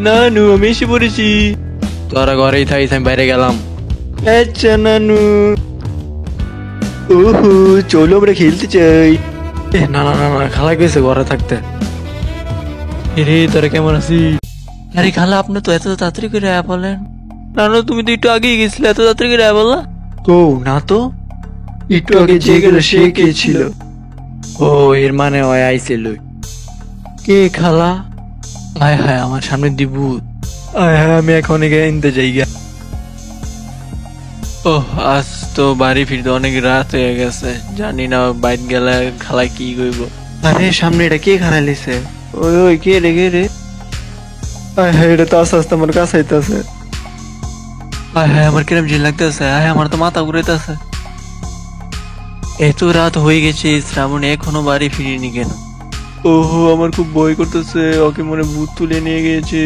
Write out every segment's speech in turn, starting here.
নানু আমি এসে পড়েছি। তোরা ঘরেই থাকিস, আমি বাইরে গেলাম। আচ্ছা নানু। ওহো চলো আমরা খেলতে চাই। না না না না, খালা গেছে ঘরে থাকতে। রে তোরা কেমন আছিস? আরে খালা আপনি তো এত তাড়াতাড়ি করে বলেন। নানু তুমি তো একটু আগেই গেছিলে, এত তাড়াতাড়ি করে বললা? ও না তো, একটু আগে যে গেল সে কে ছিল? ও এর মানে ওই আইছিল। কে খালা? হায় হায় আমার সামনে দিবু। হায় হায় আমি এখন এনতে যাই গা। ওহ আজ তো বাড়ি ফিরতে অনেক রাত হয়ে গেছে, জানি না বাইরে গেলে খালা কি কইব। আরে সামনে এটা কে খারাইলিছে? ওই ওই কে রে কে রে? হায় হায় এটা তো আস্তে আস্তে আমার কাছে আইতাছে। হায় হায় আমার কিরম জিন লাগতেছে, হায় আমার তো মাথা ঘুরাইতেছে। এত রাত হয়ে গেছে, শ্রাবণ এখনো বাড়ি ফিরিনি কেন? ওহো আমার খুব ভয় করতেছে, ওকে মনে ভূত তুলে নিয়ে গিয়েছে।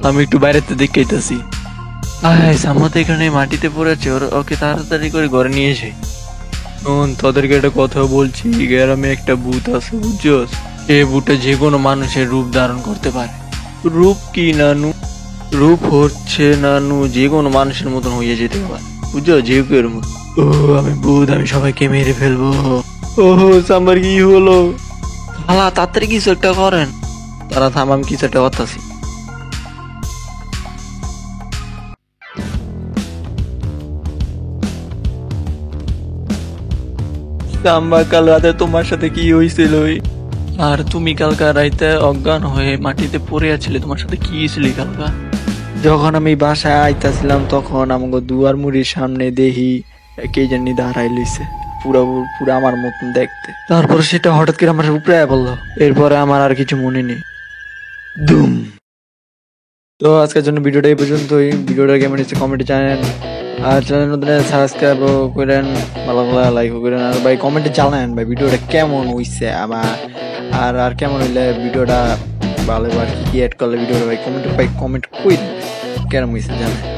আমি একটু বাইরেতে দেখতেছি। হায় সামনে এখানে মাটিতে পড়েছে, ওকে তাড়াতাড়ি করে ঘরে নিয়ে যাই। শোন তোদেরকে একটা কথা বলছি, গ্রামে একটা ভূত আছে বুঝছস? সে ভূতটা যে কোনো মানুষের রূপ ধারণ করতে পারে। রূপ কি নানু? রূপ হচ্ছে নানু যে কোনো মানুষের মতন হয়ে যেতে পারে, বুঝছো? যে কেউ মতো। ও আমি ভূত, আমি সবাইকে মেরে ফেলবো। ওহো সাম্বার কি হলো? খালা তাড়াতাড়ি কিছু একটা করেন। তারা থাম, আমি কিছু একটা করতেছি। সাম্বা কাল রাতে তোমার সাথে কি হয়েছিল? আর তুমি কালকা রাইতে অজ্ঞান হয়ে মাটিতে পড়ে আছিলে, তোমার সাথে কি হয়েছিল কালকা? যখন আমি বাসায় আইতাছিলাম তখন আমাকে দুয়ার মুড়ির সামনে দেখি কে জানি দাঁড়াই লইছে, পুরা পুরা আমার মতন দেখতে। তারপর সেটা হঠাৎ করে আমার উপরে বললো, এরপরে আমার আর কিছু মনে নেই। দুম। তো আজকের জন্য ভিডিওটা এই পর্যন্তই। ভিডিওটা কেমন হচ্ছে কমেন্টে জানান, আর চ্যানেল নতুন সাবস্ক্রাইব করেন, ভালো ভালো লাইক করেন, আর ভাই কমেন্টে জানান ভাই ভিডিওটা কেমন হইছে আমার, আর আর কেমন হইলে ভিডিওটা ভালো, আর কি কি অ্যাড করলে ভিডিওটা ভাই কমেন্ট কই কেমন হইছে জানেন।